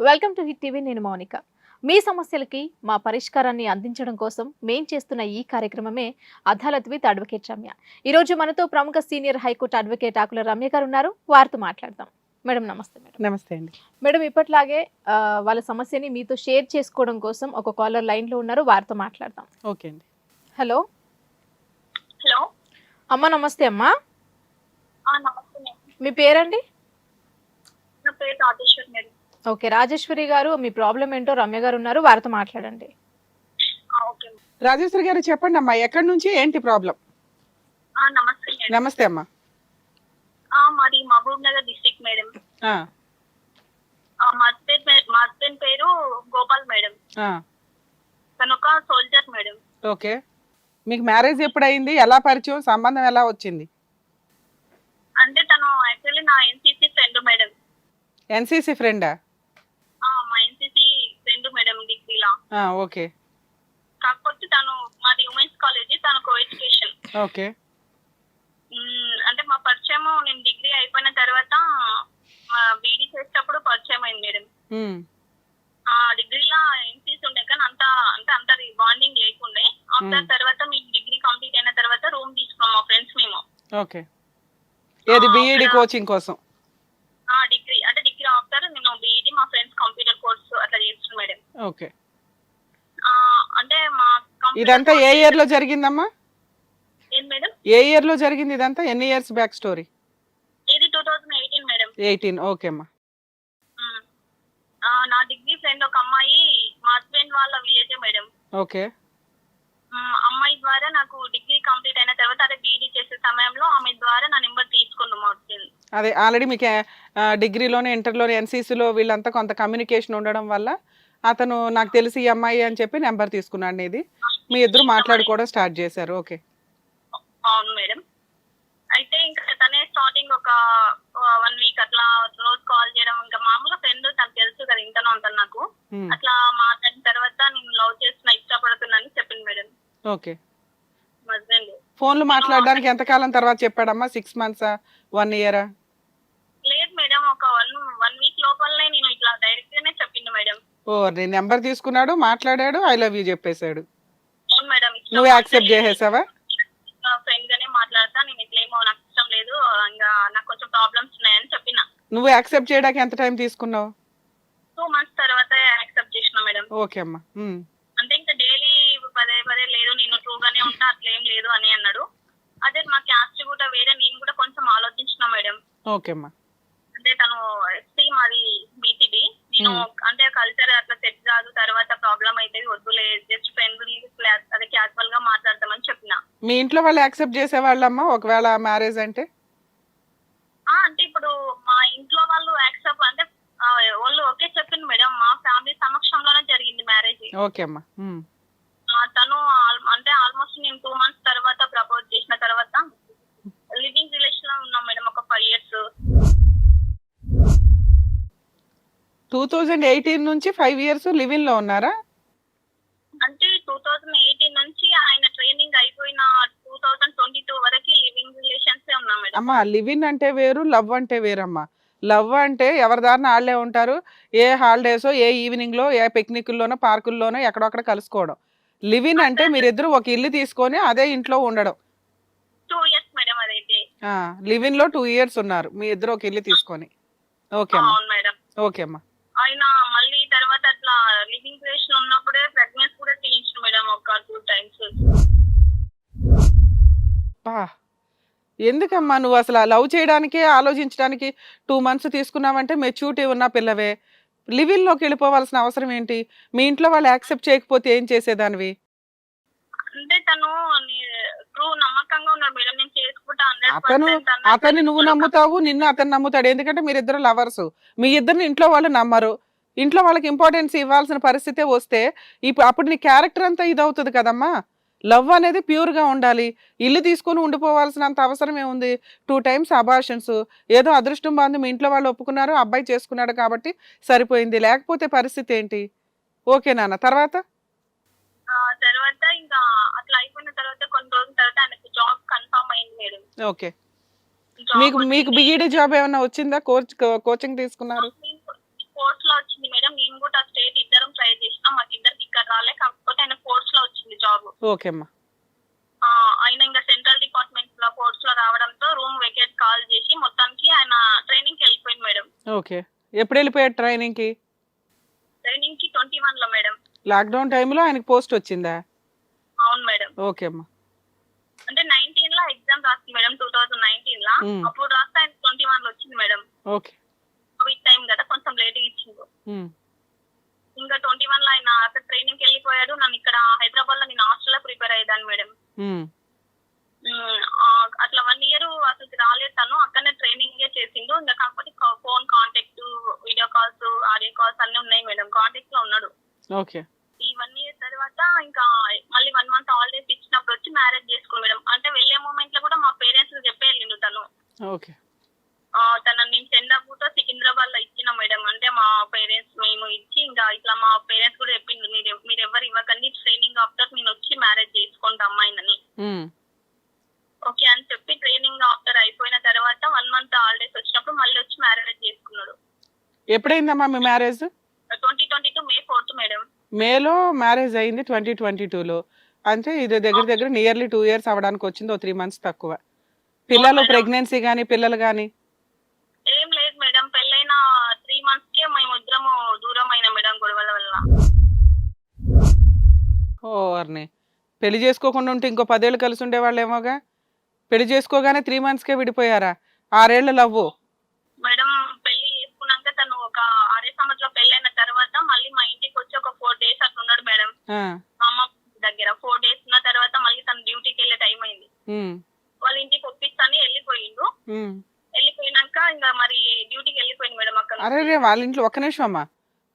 Welcome to hit TV. నేను మౌనిక. మీ సమస్యలకి మా పరిష్కారాన్ని అందించడం కోసం మేం చేస్తున్న ఈ కార్యక్రమమే అదాలత్ విత్ అడ్వకేట్ రమ్య. ఈరోజు మనతో ప్రముఖ సీనియర్ హైకోర్టు అడ్వకేట్ ఆకుల రమ్య గారు ఉన్నారు. వారితో మాట్లాడదాం. మేడం నమస్తే. మేడం నమస్తే అండి. మేడం ఇప్పట్లాగే వాళ్ళ సమస్యని మీతో షేర్ చేసుకోవడం కోసం ఒక కాలర్ లైన్ లో ఉన్నారు. వారితో మాట్లాడదాం. ఓకే అండి. హలో హలో అమ్మ, నమస్తే అమ్మా. నమస్తే మేడం. మీ పేరండి? నా పేరు రాజేశ్వరి మేడం. ఓకే రాజేశ్వరి గారు, మీ ప్రాబ్లం ఏంటో రమ్య గారు ఉన్నారు, వారితో మాట్లాడండి. Okay madam. రాజేశ్వరి గారు చెప్పండి అమ్మా, ఎక్కడి నుంచి ఏంటి ప్రాబ్లం? నమస్తే మేడం. నమస్తే అమ్మా. మాది మహబూబ్ నగర్ డిస్ట్రిక్ట్ మేడం. ఆ, మా హస్బెండ్ పేరు గోపాల్ మేడం. ఆ, తను ఒక సోల్జర్ మేడం. ఓకే. మీకు మ్యారేజ్ ఎప్పుడైంది? ఎలా పరిచయం? సంబంధం ఎలా వచ్చింది? అంటే తను యాక్చువల్లీ నా ఎన్సీసీ ఫ్రెండ్ మేడం. ఎన్సీసీ ఫ్రెండా? మా ఎన్సీసీ ఫ్రెండ్ మేడం డిగ్రీలా. ఓకే కాకపోతే తను మాది ఉమెన్స్ కాలేజ్, తను కో ఎడ్యుకేషన్. ఓకే. అంటే మా పరిచయం నేను డిగ్రీ అయిపోయిన తర్వాత బీడీ చేసేటప్పుడు పరిచయం అయింది మేడం. ఉమ్, డిగ్రీలో ఎన్సీసీ ఉండే కానీ అంత బాండింగ్ లేకుండే. ఆఫ్టర్ తర్వాత మేము డిగ్రీ కంప్లీట్ అయిన తర్వాత రూమ్ తీసుకున్నాం మా ఫ్రెండ్స్ మేము. ఓకే. ఏది బీఈడి కోచింగ్ కోసం? డిగ్రీ ఆఫ్టర్ నేను బీఈడి మా ఫ్రెండ్స్ కంప్యూటర్ కోర్స్ అట్లా చేస్తున్నాను మేడం. ఓకే. అంటే మా ఇదంతా ఏ ఇయర్ లో జరిగిందమ్మా? ఏం మేడం? ఏ ఇయర్ లో జరిగింది ఇదంతా? ఎన్ని ఇయర్స్ బ్యాక్ స్టోరీ? ఇది 2018 మేడం. 18. ఓకే అమ్మా. నా డిగ్రీ ఫ్రెండ్ ఒక అమ్మాయి మా హస్బెండ్ వాళ్ళ విలేజ్ మేడం. ఓకే. అమ్మాయి ద్వారా నాకు డిగ్రీ కంప్లీట్ అయిన తర్వాత అదే బీఈడి చేసే సమయంలో ఆమె ద్వారా నా నెంబర్ తీసుకున్నాం మా హస్బెండ్. అదే ఆల్రెడీ మీకు డిగ్రీలోనే ఇంటర్లోనే ఎన్సీసీలో వీళ్ళంతా కొంత కమ్యూనికేషన్ ఉండడం వల్ల అతను నాకు తెలిసి ఈ అమ్మాయి అని చెప్పి నెంబర్ తీసుకున్నాడు. ఇది మీ ఇద్దరు మాట్లాడుకోవడం స్టార్ట్ చేశారు. ఓకే. అవును మేడం. అయితే ఇంకా తనే స్టార్టింగ్ ఒక 1 వీక్ అట్లా రోజు కాల్ చేయడం, ఇంకా మామూలుగా ఫ్రెండ్, తనకు తెలుసు కదా ఇంతనో అంత నాకు. అట్లా మాట్లాడిన తర్వాత నేను లవ్ చేస్తున్నా, ఇష్టపడుతున్నాను చెప్పింది మేడం. ఓకే. హస్బెండ్ ఫోన్లు మాట్లాడడానికి ఎంతకాలం తర్వాత చెప్పాడమ్మా? 6 months, 1 year? లేదు మేడం, ఒక 1 వీక్ లోపలనే నేను ఇట్లా డైరెక్ట్ గానే చెప్పింది మేడం. నీ నెంబర్ తీసుకున్నాడు, మాట్లాడాడు, ఐ లవ్ యూ చెప్పేశాడు. అవును మేడం. నువ్వు యాక్సెప్ట్ చేసేసావా? ఫ్రెండ్ గానే మాట్లాడతా, నేను ఇట్లేమో నాకు ఇష్టం లేదు, ఇంకా నాకు కొంచెం ప్రాబ్లమ్స్ ఉన్నాయని చెప్పిన. నువ్వు యాక్సెప్ట్ చేయడానికి ఎంత టైం తీసుకున్నావు? 2 months తర్వాత యాక్సెప్ట్ చేసిన మేడం. ఓకే అమ్మా. అంటే ఇంకా డైలీ పదే లేదు నేను ట్రూగానే ఉంటా, అట్లేం లేదు అని అన్నాడు. అదే మా క్యాస్ట్ కూడా వేరే, నేను కూడా కొంచెం ఆలోచించిన మేడం. ఓకే అమ్మా. అంటే తను ఎస్టీ, మాది బీసీబీ. నేను అంటే కల్చర్ అట్లా సెట్ కాదు, తర్వాత ప్రాబ్లం అయితే వద్దులే, జస్ట్ ఫ్రెండ్ అదే క్యాజువల్ గా మాట్లాడతామని చెప్పిన. మీ ఇంట్లో వాళ్ళు యాక్సెప్ట్ చేసేవాళ్ళమ్మా ఒకవేళ మ్యారేజ్ అంటే? అంటే ఇప్పుడు మా ఇంట్లో వాళ్ళు యాక్సెప్ట్ అంటే వాళ్ళు ఓకే చెప్పింది మేడం. మా ఫ్యామిలీ సమక్షంలోనే జరిగింది మ్యారేజ్. ఓకే అమ్మా. తను అంటే ఆల్మోస్ట్ నేను 2 months తర్వాత ప్రపోజ్ చేసిన తర్వాత లివింగ్ రిలేషన్ లో ఉన్నాం మేడం ఒక 5 years. 2018 నుంచి 5 years లివింగ్ లో ఉన్నారా? అంటే 2018 నుంచి ఆయన ట్రైనింగ్ అయిపోయిన 2022 వరకు లివింగ్ రిలేషన్స్ ఉన్నాం మేడం. అమ్మా, లివింగ్ అంటే వేరు, లవ్ అంటే వేరమ్మా. లవ్ అంటే ఎవరి దారిన వాళ్ళే ఉంటారు. ఏ హాలిడేసో, ఏ ఈవినింగ్ లో, ఏ పిక్నిక్లోనో, పార్కుల్లోనో ఎక్కడొక్కడ కలుసుకోవడం. లివింగ్ అంటే మీరిద్దరు ఒక ఇల్లు తీసుకొని అదే ఇంట్లో ఉండడం. 2 years మేడం అదైతే. లివింగ్ లో 2 years ఉన్నారు మీ ఇద్దరు ఒక ఇల్లు తీసుకొని. ఓకే అమ్మా. అవును మేడం. ఓకే అమ్మా. ఆయన మళ్ళీ తర్వాత అట్లా లివింగ్ రిలేషన్ ఉన్నప్పుడే ప్రెగ్నెన్సీ కూడా తీయించు మేడం ఒక 2 times. ఎందుకమ్మా నువ్వు అసలు లవ్ చేయడానికే ఆలోచించడానికి 2 months తీసుకున్నావంటే మెచ్యూరిటీ ఉన్న పిల్లవే. లివింగ్ లోకి వెళ్ళిపోవాల్సిన అవసరం ఏంటి? మీ ఇంట్లో వాళ్ళు యాక్సెప్ట్ చేయకపోతే ఏం చేసేదానివి? అంటే తను ట్రూ నమ్మకంగా ఉన్నాడు మేడం, నేను చేసుకుంటా 100%. అతన్ని నువ్వు నమ్ముతావు, నిన్ను అతను నమ్ముతాడు. ఎందుకంటే మీరిద్దరు లవర్స్. మీ ఇద్దరిని ఇంట్లో వాళ్ళు నమ్మరు. ఇంట్లో వాళ్ళకి ఇంపార్టెన్స్ ఇవ్వాల్సిన పరిస్థితే వస్తే అప్పుడు నీ క్యారెక్టర్ అంతా ఇదవుతుంది కదమ్మా. లవ్ అనేది ప్యూర్ గా ఉండాలి. ఇల్లు తీసుకొని ఉండిపోవాల్సినంత అవసరం ఏముంది? 2 times అబార్షన్స్. ఏదో అదృష్టం బాగుంది, మీ ఇంట్లో వాళ్ళు ఒప్పుకున్నారు, అబ్బాయి చేసుకున్నాడు కాబట్టి సరిపోయింది. లేకపోతే పరిస్థితి ఏంటి? ఓకే నాన్న. తర్వాత ఇంకా అట్లా అయిపోయిన తర్వాత కొన్ని రోజుల తర్వాత ఆయనకు జాబ్ కన్ఫర్మ్ అయింది మేడం. ఓకే. మీకు బీఈడీ జాబ్ ఏమైనా వచ్చిందా? కోచింగ్ తీసుకున్నారు? ఫోర్స్ లో వచ్చింది మేడం. నేను కూడా స్టేట్ ఇద్దరం ట్రై చేసినాం, మాకు ఇద్దరికి ఇక్కడ రాలే. కాకపోతే ఆయన ఫోర్స్ లో వచ్చింది జాబ్. ఓకే అమ్మా. ఆయన ఇంకా సెంట్రల్ డిపార్ట్మెంట్ లో ఫోర్స్ లో రావడంతో రూమ్ వెకేట్ కాల్ చేసి మొత్తానికి ఆయన ట్రైనింగ్ కి వెళ్ళిపోయింది మేడం. ఓకే, ఎప్పుడు వెళ్ళిపోయాడు ట్రైనింగ్ కి? ట్రైనింగ్ కి 21 లో మేడం. లాక్డౌన్ టైంలో ఆయనకి పోస్ట్ వచ్చిందా? అవును మేడం. ఓకే అమ్మా. అంటే 19 లో ఎగ్జామ్ రాసింది మేడం, 2019 లో. అప్పుడు రాస్తే ఆయన 21 లో వచ్చింది మేడం. ఓకే. కోవిడ్ టైం కదా, కొంచెం లేట్ ఇచ్చిండు. ఇంకా 21 లో ఆయన అక్కడ ట్రైనింగ్ కి వెళ్ళిపోయాడు. నన్ను ఇక్కడ హైదరాబాద్ లో నేను హాస్టల్ లో ప్రిపేర్ అయ్యేదాన్ని మేడం. అట్లా 1 year అసలు రాలేదు తను, అక్కడనే ట్రైనింగ్ చేసిండు. ఇంకా కాకపోతే phone contact, video calls, audio calls అన్ని ఉన్నాయి మేడం, కాంటాక్ట్ లో ఉన్నాడు. ఓకే. ఈ 1 year తర్వాత ఇంకా మళ్ళీ 1 month హాలిడేస్ ఇచ్చినప్పుడు వచ్చి మ్యారేజ్ చేసుకో మేడం. అంటే వెళ్లే మూమెంట్ లో కూడా మా పేరెంట్స్ చెప్పే వెళ్ళిండు తను. ఓకే. తన నేను చెందాపూర్తో సికింద్రాబాద్ లో ఇచ్చిన మేడం. అంటే మా పేరెంట్స్ మేము ఇచ్చి ఇంకా ఇట్లా మా పేరెంట్స్ కూడా చెప్పిండు, మీరు ఎవరు ఇవ్వకండి, ట్రైనింగ్ ఆఫ్టర్ నేను వచ్చి మ్యారేజ్ చేసుకుంటా అమ్మాయినని. ఓకే అని చెప్పి ట్రైనింగ్ ఆఫ్టర్ అయిపోయిన తర్వాత 1 month హాలిడేస్ వచ్చినప్పుడు మళ్ళీ వచ్చి మ్యారేజ్ చేసుకున్నాడు. ఎప్పుడైందమ్మా మీ మ్యారేజ్? 2022 May 4th madam. మేలో మ్యారేజ్ అయింది 2022లో. అంటే ఇది దగ్గర దగ్గర నియర్లీ 2 years అవడానికి వచ్చింది, 3 months తక్కువ. పిల్లలు ప్రెగ్నెన్సీ గానీ పిల్లలు గానీ ఏం లేదు మేడం. పెళ్ళైన 3 months కే మేము ఇద్దరము దూరం అయినా మేడం గొడవల వల్ల. ఓర్ని, పెళ్లి చేసుకోకుండా ఉంటే ఇంకో 10 ఏళ్ళు కలిసి ఉండేవాళ్ళేమోగా. పెళ్లి చేసుకోగానే 3 months కే విడిపోయారా? 6 ఏళ్ళు లవ్వు మేడం. పెళ్లి చేసుకున్నాక తను ఒక 6 సంవత్సరాల పెళ్ళైన తర్వాత మళ్ళీ మా ఇంటికి వచ్చి ఒక 4 days అట్లా ఉన్నాడు మేడం. మా అమ్మ దగ్గర 4 days ఉన్న తర్వాత మళ్ళీ తను డ్యూటీకి వెళ్ళే టైం అయింది. వాళ్ళ ఇంటికి ఒప్పిస్తాని వెళ్ళిపోయిండు. వెళ్ళిపోయినాక ఇంకా మరి డ్యూటీకి వెళ్ళిపోయింది మేడం అక్కడ. అరే వాళ్ళ ఇంట్లో ఒక్క నిమిషం అమ్మా,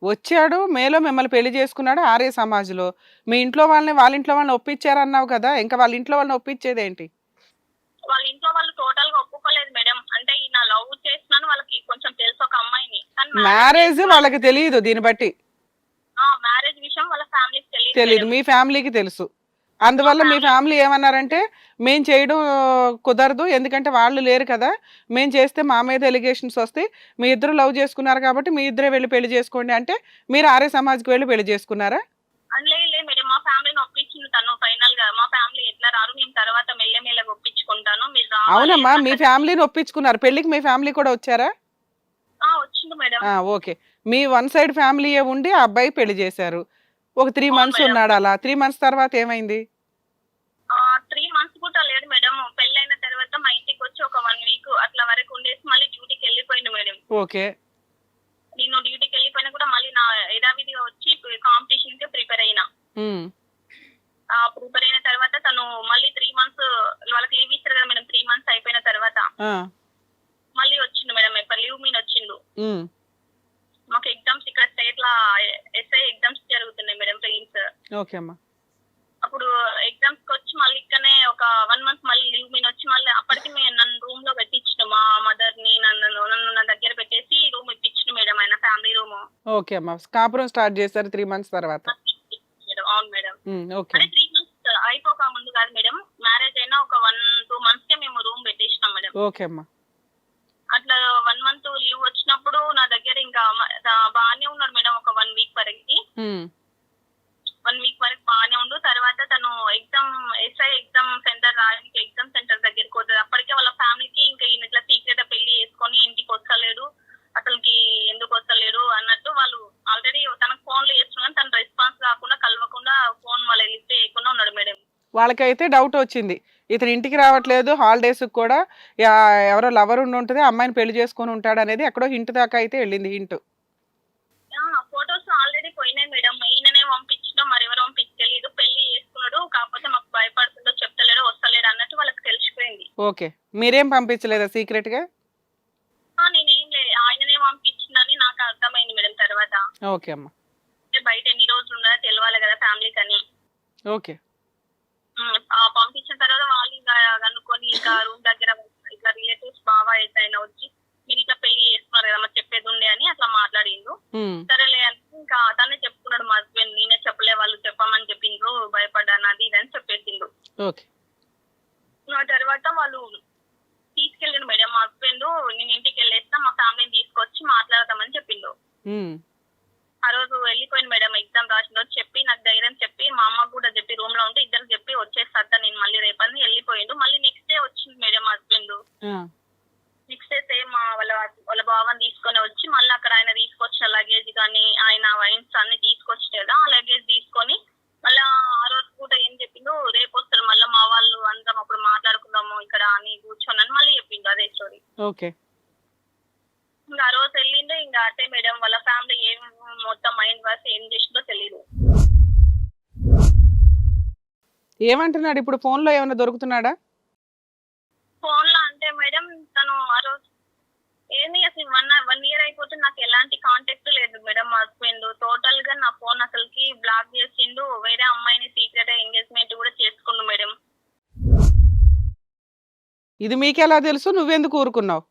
వచ్చాడు మేలో మిమ్మల్ని పెళ్లి చేసుకున్నాడు ఆర్య సమాజ్లో. మీ ఇంట్లో వాళ్ళ ఇంట్లో వాళ్ళని ఒప్పించారన్నావు కదా, ఇంకా వాళ్ళ ఇంట్లో వాళ్ళని ఒప్పించేది ఏంటి? వాళ్ళ ఇంట్లో వాళ్ళు టోటల్ గా ఒప్పుకోలేదు మేడం. అంటే ఈయన లవ్ చేస్తున్నాను వాళ్ళకి కొంచెం తెలుసు ఒక అమ్మాయిని. మ్యారేజ్ వాళ్ళకి తెలియదు, దీన్ని బట్టి మ్యారేజ్ విషయం వాళ్ళ ఫ్యామిలీకి తెలియదు, మీ ఫ్యామిలీకి తెలుసు. అందువల్ల మీ ఫ్యామిలీ ఏమన్నారంటే మేము చేయడం కుదరదు, ఎందుకంటే వాళ్ళు లేరు కదా, మేము చేస్తే మా మీద ఎలిగేషన్స్ వస్తాయి, మీ ఇద్దరు లవ్ చేసుకున్నారు కాబట్టి మీ ఇద్దరే వెళ్ళి పెళ్లి చేసుకోండి అంటే మీరు ఆర్య సమాజ్కి వెళ్ళి పెళ్లి చేసుకున్నారా? లేదు మేడం, మా ఫ్యామిలీని ఒప్పించింది తను ఫైనల్ గా. మా ఫ్యామిలీ ఎట్లా రారు, నేను తర్వాత మెల్లమెల్లగా ఒప్పించుకుంటాను, మీరు అవునమ్మా, మీ ఫ్యామిలీని ఒప్పించుకున్నారు. పెళ్లికి మీ ఫ్యామిలీ కూడా వచ్చారా? వచ్చింది మేడం. ఓకే, మీ 1 side ఫ్యామిలీయే ఉండి ఆ అబ్బాయి పెళ్లి చేశారు. ఒక 3 months ఉన్నాడు. అలా 3 months తర్వాత ఏమైంది? 3 months కూడా లేడు మేడం. పెళ్ళైన తర్వాత మా ఇంటికి వచ్చి ఒక 1 week అట్లా వరకు ఉండేసి మళ్ళీ డ్యూటీకి వెళ్ళిపోయింది మేడం. ఓకే. నేను డ్యూటీకి వెళ్ళిపోయినా కూడా మళ్ళీ నా యథావిధిగా వచ్చి కాంపిటీషన్ కి ప్రిపేర్ అయినా. ప్రిపేర్ అయిన తర్వాత తను మళ్ళీ 3 months వాళ్ళకి లీవ్ ఇస్తారు కదా మేడం. 3 months అయిపోయిన తర్వాత మళ్ళీ వచ్చిండు మేడం. లీవ్ మీద వచ్చిండు. మాకు ఎగ్జామ్స్ ఇక్కడ స్టేట్ లా ఎస్ఐ ఎగ్జామ్స్ జరుగుతున్నాయి మేడం, ప్రిలిమ్స్. ఓకే అమ్మా. అప్పుడు ఎగ్జామ్స్ కి వచ్చి మళ్ళీ ఇక్కడనే ఒక 1 month మళ్ళీ లీవ్ మీద వచ్చి మళ్ళీ అప్పటికి నన్ను రూమ్ లో పెట్టించిన మా మదర్ ని నన్ను నా దగ్గర పెట్టేసి రూమ్ ఇప్పించిన మేడం, ఆయన ఫ్యామిలీ రూమ్. ఓకే అమ్మా, కాపురం స్టార్ట్ చేశారు 3 months తర్వాత? అవును మేడం. ఓకే. అంటే 3 months అయిపోక ముందు కాదు మేడం, మ్యారేజ్ అయినా ఒక 1-2 months కే మేము రూమ్ పెట్టేసినాం మేడం. ఓకే అమ్మా. అట్లా 1 month లీవ్ వచ్చినప్పుడు నా దగ్గర ఇంకా బాగానే ఉన్నాడు మేడం. ఒక 1 week వరకు 1 week వరకు బాగానే ఉండు. తర్వాత తను ఎస్ఐ ఎగ్జామ్ సెంటర్ రాయడానికి ఎగ్జామ్ సెంటర్ దగ్గరికి పోతుంది. అప్పటికే వాళ్ళ ఫ్యామిలీకి ఇంకా ఈయన ఇట్లా సీక్రెట్ పెళ్లి చేసుకొని ఇంటికి వస్తలేడు, అసలుకి ఎందుకు వస్తలేడు అన్నట్టు వాళ్ళు ఆల్రెడీ తనకు ఫోన్లు చేస్తున్నాను, తన రెస్పాన్స్ కాకుండా కలవకుండా ఫోన్ వాళ్ళు లిఫ్ట్ చేయకుండా ఉన్నాడు మేడం. వాళ్ళకైతే డౌట్ వచ్చింది, ఇతను ఇంటికి రావట్లేదు, హాలిడేస్ కూడా ఎవరో లవర్ ఉండి ఉంటుంది, అమ్మాయిని పెళ్లి చేసుకొని ఉంటాడు అనేది ఎక్కడో హింట్ దాకా అయితే వెళ్ళింది. హింట్ ఫొటోస్ ఆల్రెడీ పోయినాయి మేడం. ఈయననే పంపించడం మరి ఎవరు పంపించలేదు. పెళ్లి చేసుకున్నాడు, కాకపోతే మాకు భయపడుతుందో చెప్తలేడు, వస్తలేడు అన్నట్టు వాళ్ళకి తెలిసిపోయింది. ఓకే, మీరేం పంపించలేదా సీక్రెట్ గా? నేనేం లేదు, ఆయననే పంపించిందని నాకు అర్థమైంది మేడం తర్వాత. ఓకే అమ్మా. బయట ఎన్ని రోజులు ఉన్నదో తెలియాలి కదా ఫ్యామిలీకి అని. ఓకే. పంపించిన తర్వాత వాళ్ళు ఇంకా కనుక్కొని ఇంకా రూమ్ దగ్గర ఇట్లా రిలేటివ్స్ బాగా అయితే వచ్చి మీరు ఇట్లా పెళ్లి చేస్తున్నారు కదా మరి చెప్పేది ఉండే అని అట్లా మాట్లాడిండు. సరేలే అని ఇంకా తనే చెప్పుకున్నాడు మా హస్బెండ్, నేనే చెప్పలే వాళ్ళు చెప్పమని చెప్పిండ్రు, భయపడ్డాను అది ఇది అని చెప్పేసిండు. ఆ తర్వాత వాళ్ళు తీసుకెళ్ళిండు మేడం. మా హస్బెండ్ నేను ఇంటికి వెళ్ళేస్తా, మా ఫ్యామిలీని తీసుకొచ్చి మాట్లాడతామని చెప్పిండు. ఓకే. ఇంకా ఆ రోజు వెళ్ళిండు. ఇంకా అంటే మేడం వాళ్ళ ఫ్యామిలీ ఏం మొత్తం మైండ్ వాష్ ఏం చేసిందో తెలియదు. ఏమంటున్నాడు ఇప్పుడు? ఫోన్ లో ఏమైనా దొరుకుతున్నాడా? ఫోన్ లో అంటే మేడం తను ఆ రోజు ఏంది అసలు 1 ఇయర్ అయిపోతే నాకు ఎలాంటి కాంటాక్ట్ లేదు మేడం. మా హస్బెండ్ టోటల్ గా నా ఫోన్ అసలుకి బ్లాక్ చేసిండు. వేరే అమ్మాయిని సీక్రెట్ ఎంగేజ్మెంట్ కూడా చేసుకుండు మేడం. ఇది మీకెలా తెలుసు? నువ్వెందుకు ఊరుకున్నావు?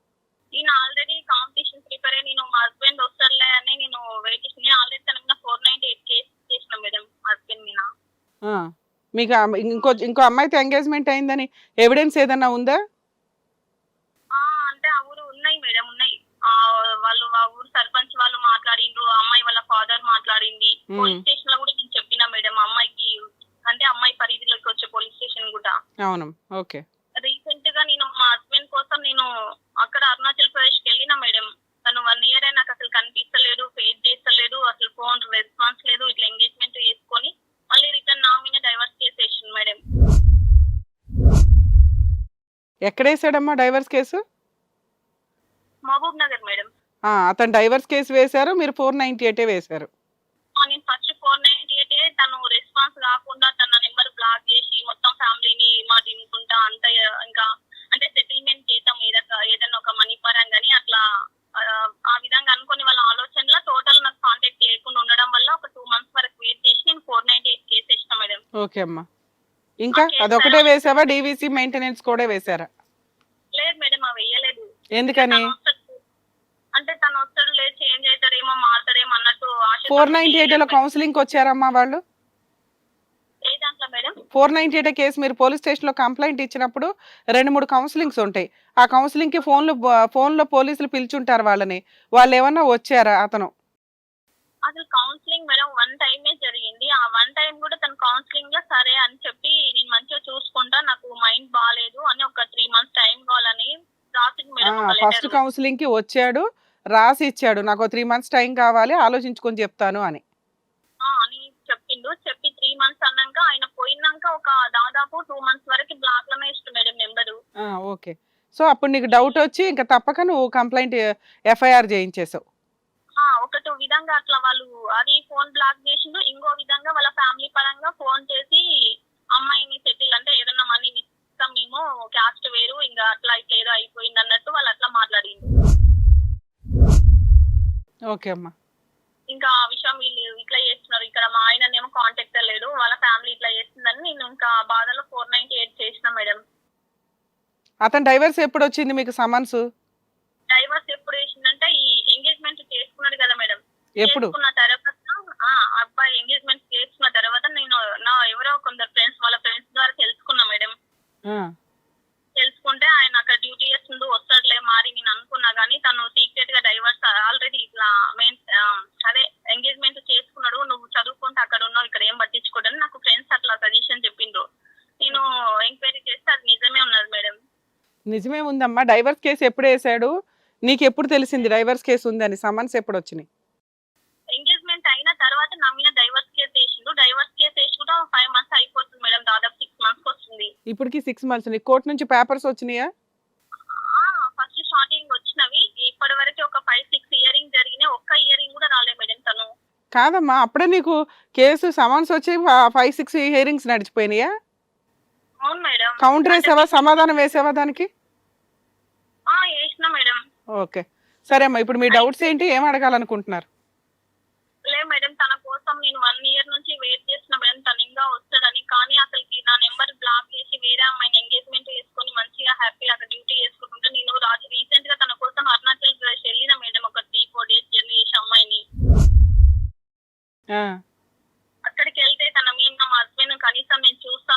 నేను ఆల్రెడీ కాంపిటీషన్ ప్రిపేర్ అయ్యి నేను మా హస్బెండ్ వస్తాడులే అని నేను వెయిట్ చేసి నేను ఆల్రెడీ తన మీద 498 కేసు చేసిన మేడం హస్బెండ్ మీద. ఆ, మీకు ఇంకో అమ్మాయితో ఎంగేజ్మెంట్ అయిందని ఎవిడెన్స్ ఏదన్నా ఉందా? అంటే ఆ ఊరు ఉన్నాయి మేడం, ఉన్నాయి. వాళ్ళు ఆ ఊరు సర్పంచ్ వాళ్ళు మాట్లాడిండ్రు, అమ్మాయి వాళ్ళ ఫాదర్ మాట్లాడింది. పోలీస్ స్టేషన్ లో కూడా నేను చెప్పిన మేడం అమ్మాయికి, అంటే అమ్మాయి పరిధిలోకి వచ్చే పోలీస్ స్టేషన్ కూడా. అవును. ఓకే. రీసెంట్ గా నేను మా హస్బెండ్ కోసం నేను అక్కడ అరుణాచల్ ప్రదేశ్ కి వెళ్ళిన మేడం. తను 1 ఇయర్ నాకు అసలు కనిపించలేడు, ఫేస్ చేస్తలేడు, అసలు ఫోన్ రెస్పాన్స్ లేదు. ఇట్లా ఎంగేజ్మెంట్ చేసుకొని మళ్ళీ రిటర్న్ నా మీద డైవర్స్ కేసు వేసిండు మేడం. ఎక్కడేసాడమ్మా divorce case? Mahbubnagar madam. అతను డైవర్స్ కేసు వేశారు, మీరు 498 వేశారు. నేను ఫస్ట్ 498 తను రెస్పాన్స్ కాకుండా తన నెంబర్ బ్లాక్ చేసి మొత్తం ఫ్యామిలీని మాట వినుకుంటా అంత ఇంకా అంటే సెటిల్మెంట్ చేద్దాం ఏదైనా ఒక మనీ పరంగాని అట్లా ఆ విధంగా అనుకుని వాళ్ళ ఆలోచనలో టోటల్ నాకు కాంటాక్ట్ లేకుండా ఉండడం వల్ల ఒక 2 months వరకు వెయిట్ చేసి నేను 498 కేసు వేసిన మేడం. ఓకే అమ్మా. ఇంకా అదొకటే వేసావా? డివిసి మెయింటెనెన్స్ కూడా వేశారా? లేదు మేడం, అవి వేయలేదు. ఎందుకని? అంటే తను వస్తాడు లేదు, చేంజ్ అవుతాడేమో, మారుతాడేమో అన్నట్టు. 498 లో కౌన్సిలింగ్ వచ్చారమ్మా వాళ్ళు? ఏ దాంట్లో మేడం? 498 కేసు మీరు పోలీస్ స్టేషన్ లో కంప్లైంట్ ఇచ్చినప్పుడు 2-3 కౌన్సిలింగ్స్ ఉంటాయి. ఆ కౌన్సిలింగ్ కి ఫోన్ లో పోలీసులు పిలుచుంటారు వాళ్ళని. వాళ్ళు ఏమన్నా వచ్చారా? అతను అసలు కౌన్సిలింగ్ మేడం 1 టైమే జరిగింది. ఆ 1 టైం కూడా తన కౌన్సిలింగ్ లో సరే అని చెప్పి నేను మంచిగా చూసుకుంటా, నాకు మైండ్ బాగాలేదు అని ఒక 3 months టైం కావాలని రాసింది మేడం. ఫస్ట్ కౌన్సిలింగ్ కి వచ్చాడు, రాసి ఇచ్చాడు, నాకు 3 months టైం కావాలి, ఆలోచించుకొని చెప్తాను అని అని చెప్పిండు. చెప్పి 3 months అన్నాక ఆయన పోయినాక ఒక దాదాపు 2 months వరకు బ్లాక్ లోనే ఇష్టం మేడం నెంబరు. ఓకే. సో అప్పుడు నీకు డౌట్ వచ్చి ఇంకా తప్పక నువ్వు కంప్లైంట్ ఎఫ్ఐఆర్ చేయించేసావు. ఒకటి విధంగా అట్లా వాళ్ళు అది ఫోన్ బ్లాక్ చేసిండు, ఇంకో విధంగా వాళ్ళ ఫ్యామిలీ పరంగా ఫోన్ చేసి అమ్మాయిని సెటిల్ అంటే ఏదన్నా మనీ ఇస్తాం మేము, క్యాస్ట్ వేరు, ఇంకా అట్లా ఇట్లా ఏదో అయిపోయింది అన్నట్టు వాళ్ళు అట్లా మాట్లాడింది. ఓకే అమ్మా. ఇంకా ఆ విషయం వీళ్ళు ఇట్లా చేస్తున్నారు, ఇక్కడ మా ఆయననేమో కాంటాక్ట్ లేడు, వాళ్ళ ఫ్యామిలీ ఇట్లా చేస్తుందని నేను ఇంకా బాధలో 498 చేసిన మేడం. అతను డైవర్స్ ఎప్పుడు వచ్చింది మీకు సమన్స్? డైవర్స్ ఎప్పుడు వేసిందంటే ఈ ఎంగేజ్మెంట్ చేసుకున్నాడు కదా మేడం, ఎప్పుడు? చేసుకున్న తర్వాత అబ్బాయి ఎంగేజ్మెంట్ చేసుకున్న తర్వాత నేను నా ఎవరో కొందరు ఫ్రెండ్స్ వాళ్ళ ఫ్రెండ్స్ ద్వారా తెలుసుకున్నా మేడం. తెలుసుకుంటే ఆయన అక్కడ డ్యూటీ చేస్తుండు, వస్తాడులే మారి నేను అనుకున్నా గానీ తను సీక్రెట్ గా డైవర్స్ ఆల్రెడీ ఇట్లా అదే ఎంగేజ్మెంట్ చేసుకున్నాడు, నువ్వు చదువుకుంటే అక్కడ ఉన్నావు, ఇక్కడ ఏం పట్టించుకోడని నాకు ఫ్రెండ్స్ అట్లా సజెషన్ చెప్పిండ్రు. నేను ఎంక్వైరీ చేస్తే అది నిజమే ఉన్నది మేడం. నిజమే ఉందమ్మా. డైవర్స్ కేసు ఎప్పుడు వేసాడు? నీకు ఎప్పుడు తెలిసింది డైవర్స్ కేసు ఉందని? సమన్స్ ఎప్పుడు వచ్చినాయి? ఎంగేజ్మెంట్ అయిన తర్వాత నా మీద డైవర్స్ కేసు వేసిండు. డైవర్స్ కేసు వేసి కూడా 5 months అయిపోతుంది మేడం, దాదాపు 6 months వస్తుంది. ఇప్పటికి 6 months. నీకు కోర్టు నుంచి పేపర్స్ వచ్చినాయా? ఫస్ట్ స్టార్టింగ్ వచ్చినవి, ఇప్పటి వరకు ఒక 5-6 ఇయరింగ్ జరిగినాయి, ఒక్క ఇయరింగ్ కూడా రాలే మేడం తను. కాదమ్మా, అప్పుడే నీకు కేసు సమన్స్ వచ్చి 5-6 హియరింగ్స్ నడిచిపోయినాయా? అవును మేడం. కౌంటర్ వేసావా? సమాధానం వేసావా దానికి? వేసిన మేడం. ఓకే, సరే అమ్మా. ఇప్పుడు మీ డౌట్స్ ఏంటి? ఏం అడగాలనుకుంటున్నారు? లే మేడం, తన కోసం నేను 1 year నుంచి వెయిట్ చేస్తున్నా మేడం, తను ఇంకా వస్తాడని. కానీ అసలుకి నా నెంబర్ బ్లాక్ చేసి వేరే అమ్మాయిని ఎంగేజ్మెంట్ చేసుకుని మంచిగా హ్యాపీగా అక్కడ డ్యూటీ చేసుకుంటుంటే నేను రీసెంట్ గా తన కోసం అరుణాచల్ ప్రదేశ్ వెళ్ళిన మేడం, ఒక 3-4 days జర్నీ చేసి అమ్మాయిని. అక్కడికి వెళ్తే తన మీద మా హస్బెండ్ కనీసం నేను చూస్తా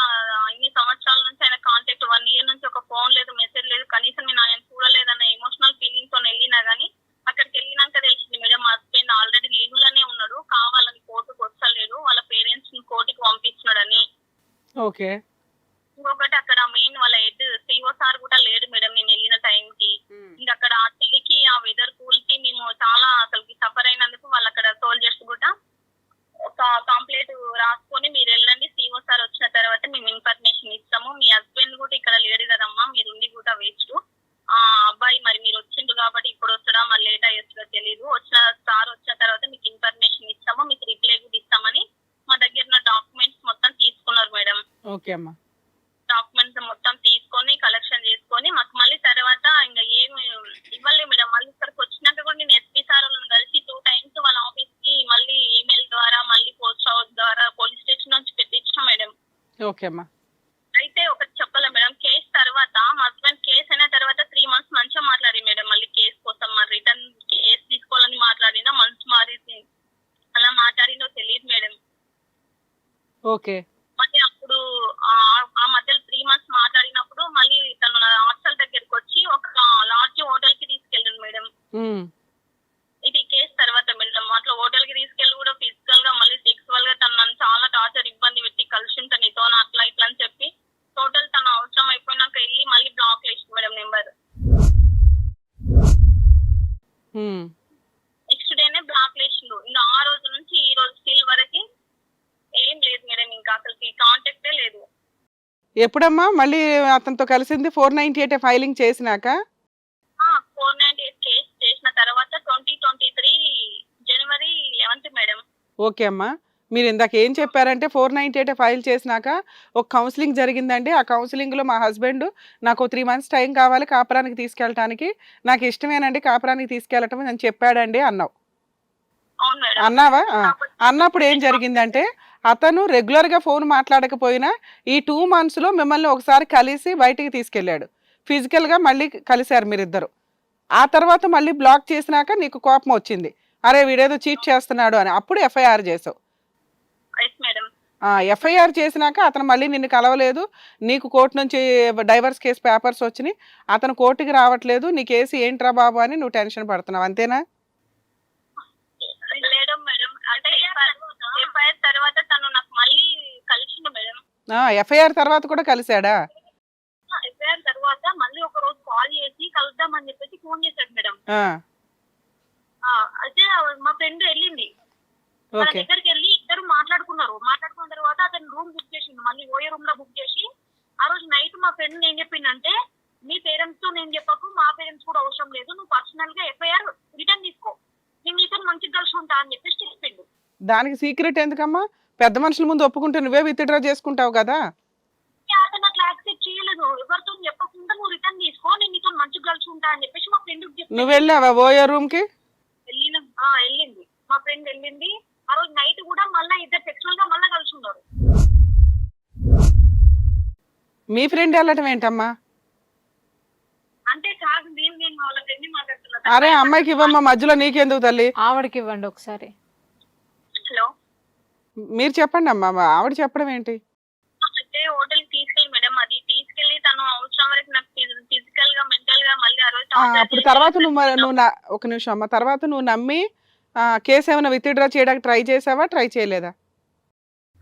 ఇన్ని సంవత్సరాల నుంచి ఆయన కాంటాక్ట్, 1 year నుంచి ఒక ఫోన్ లేదు, మెసేజ్ లేదు, కనీసం నేను ఆయన చూడలేదన్న ఎమోషనల్ ఫీలింగ్ తో వెళ్ళినా గానీ అక్కడికి వెళ్ళినాక తెలిసింది మేడం మా హస్బెండ్ ఆల్రెడీ లీవ్ లోనే ఉన్నాడు, కావాలని కోర్టుకు వస్తలేడు, వాళ్ళ పేరెంట్స్ ని కోర్టుకు పంపిస్తున్నాడని. ఓకే. ఇంకొకటి అక్కడ మెయిన్ వాళ్ళ హెడ్ సిఓ సార్ కూడా లేడు మేడం నేను వెళ్ళిన టైం కి. ఇంకా అక్కడ ఆ చలికి ఆ వెదర్ కూల్ కి మేము చాలా అసలు సఫర్ అయినందుకు వాళ్ళు అక్కడ సోల్జర్స్ కూడా ఒక కంప్లైంట్ రాసుకొని మీరు వెళ్ళండి, సిఓ సార్ వచ్చిన తర్వాత మేము ఇన్ఫర్మేషన్ ఇస్తాము, మీ హస్బెండ్ కూడా ఇక్కడ లేడు కదమ్మా, మీరు ఉండి కూడా వేస్ట్, ఆ అబ్బాయి మరి ఓకే అమ్మా. డాక్యుమెంట్స్ మొత్తం తీసుకొని కలెక్షన్ చేసుకొని మాకు మళ్ళీ తర్వాత ఇంకా ఏమి ఇవ్వలేదు మేడం. మళ్ళీ ఇక్కడికి వచ్చినాక కూడా నేను ఎస్పీ సార్ వాళ్ళని కలిసి 2 times వాళ్ళ ఆఫీస్ కి మళ్ళీ ఈమెయిల్ ద్వారా మళ్ళీ పోస్ట్ హౌస్ ద్వారా పోలీస్ స్టేషన్ నుంచి పెట్టించాం మేడం. ఓకే అమ్మా. అయితే ఒకటి చెప్పలే మేడం, కేసు తర్వాత మా హస్బెండ్ కేసు అయిన తర్వాత 3 months మంచిగా మాట్లాడి మేడం. మళ్ళీ కేసు కోసం మరి రిటర్న్ కేసు తీసుకోవాలని మాట్లాడినా మనసు మారింది, అలా మాట్లాడిందో తెలియదు మేడం. ఓకే. మళ్ళీ అప్పుడు ఆ మధ్యలో 3 months మాట్లాడినప్పుడు మళ్ళీ తను నా హాస్టల్ దగ్గరికి వచ్చి ఒక లాడ్జ్ హోటల్ కి తీసుకెళ్ళాను మేడం. ఇది కేసు తర్వాత మేడం. అట్లా హోటల్ కి తీసుకెళ్ళి కూడా ఫిజికల్ గా మళ్ళీ సెక్సువల్ గా తను నన్ను చాలా టార్చర్ ఇబ్బంది పెట్టి కలిసి ఉంటా నీతో అట్లా ఇట్లా అని చెప్పి టోటల్ తన అవసరం అయిపోయినాక వెళ్ళి మళ్ళీ బ్లాక్ చేసి మేడం నెంబర్. నెక్స్ట్ డేనే బ్లాక్ చేసిండు. ఇంకా ఆ రోజు నుంచి ఈ రోజు స్టిల్ వరకు ఏం లేదు మేడం, ఇంకా అసలు కాంటాక్టే లేదు. ఎప్పుడమ్మా మళ్ళీ అతనితో కలిసింది? 498 ఫైలింగ్ చేసినాక? 498 కేసు చేసిన తర్వాత 2023 January 11th మేడం. ఓకే అమ్మా. మీరు ఇందాక ఏం చెప్పారంటే 498 ఫైల్ చేసినాక ఒక కౌన్సిలింగ్ జరిగిందండి. ఆ కౌన్సిలింగ్లో మా హస్బెండ్ నాకు 3 months టైం కావాలి కాపురానికి తీసుకెళ్ళటానికి, నాకు ఇష్టమేనండి కాపురానికి తీసుకెళ్ళటం అని చెప్పాడండి అన్నావు. అవును మేడం. అన్నావా? అన్నప్పుడు ఏం జరిగిందంటే అతను రెగ్యులర్గా ఫోన్ మాట్లాడకపోయినా ఈ 2 monthsలో మిమ్మల్ని ఒకసారి కలిసి బయటికి తీసుకెళ్ళాడు. ఫిజికల్గా మళ్ళీ కలిశారు మీరిద్దరు. ఆ తర్వాత మళ్ళీ బ్లాక్ చేసినాక నీకు కోపం వచ్చింది, అరే వీడేదో చీట్ చేస్తున్నాడు అని. అప్పుడు ఎఫ్ఐఆర్ చేసావు. Yes madam. ఎఫ్ఐఆర్ చేసినాక అతను మళ్ళీ నిన్ను కలవలేదు. నీకు కోర్టు నుంచి డైవర్స్ కేసు పేపర్స్ వచ్చినాయి. అతను కోర్టుకి రావట్లేదు. నీ కేసు ఏంట్రా బాబు అని నువ్వు టెన్షన్ పడుతున్నావు, అంతేనా? లేడం మేడం. అంటే ఎఫ్ఐఆర్ తర్వాత తను నాకు మళ్ళీ కలిసిండు మేడం. ఎఫ్ఐఆర్ తర్వాత కూడా కలిశాడా? ఎఫ్ఐఆర్ తర్వాత మళ్ళీ ఒక రోజు కాల్ చేసి కలుద్దామని చెప్పేసి ఫోన్ చేశాడు మేడం. అయితే మా ఫ్రెండ్ వెళ్ళింది వాళ్ళ దగ్గరికి వెళ్ళి ఇద్దరు మాట్లాడుకున్నారు. మాట్లాడుకున్న తర్వాత అతను రూమ్ బుక్ చేసిండు, మళ్ళీ ఓయే రూమ్ లో బుక్ చేసి ఆ రోజు నైట్ మా ఫ్రెండ్ ఏం చెప్పిందంటే మీ పేరెంట్స్ తో నేను చెప్పకు, మా పేరెంట్స్ కూడా అవసరం లేదు, నువ్వు పర్సనల్ గా ఎఫ్ఐఆర్ రిటర్న్ తీసుకో, నేను నీతో మంచిగా కలిసి ఉంటా అని చెప్పేసి చెప్పిండు. దానికి సీక్రెట్ ఎందుకమ్మా? పెద్ద మనుషుల ముందు ఒప్పుకుంటే నువ్వే విత్డ్రా చేసుకుంటావు కదా. అతను అట్లా యాక్సెప్ట్ చేయలేదు. ఎవరితో చెప్పకుండా నువ్వు రిటర్న్ తీసుకో, నేను నీతో మంచిగా కలిసి ఉంటా అని చెప్పేసి మా ఫ్రెండ్ చెప్పి. నువ్వు వెళ్ళావా ఓయే రూమ్ కి? వెళ్ళింది మా ఫ్రెండ్ వెళ్ళింది. ఆ రోజు నైట్ కూడా మళ్ళీ ఇద్దరు సెక్సువల్ గా మళ్ళీ కలిసి ఉన్నారు. మీ ఫ్రెండ్ వెళ్ళటం ఏంటమ్మా? అంటే కాదు, నేను వాళ్ళ ఫ్రెండ్ మాట్లాడుతున్నా. అరే అమ్మాయికి ఇవ్వమ్మా, మధ్యలో నీకెందుకు తల్లి? ఆవిడకి ఇవ్వండి ఒకసారి. హలో, మీరు చెప్పండి అమ్మా, ఆవిడ చెప్పడం ఏంటి? అయితే హోటల్ తీసుకెళ్ళి మేడం, అది తీసుకెళ్లి తను అవసరం వరకు నాకు ఫిజికల్ గా మెంటల్ గా మళ్ళీ ఆ రోజు అప్పుడు తర్వాత నువ్వు ఒక నిమిషం అమ్మా, తర్వాత నువ్వు నమ్మి కేసు ఏమైనా విత్డ్రా చేయడానికి ట్రై చేసావా, ట్రై చేయలేదా?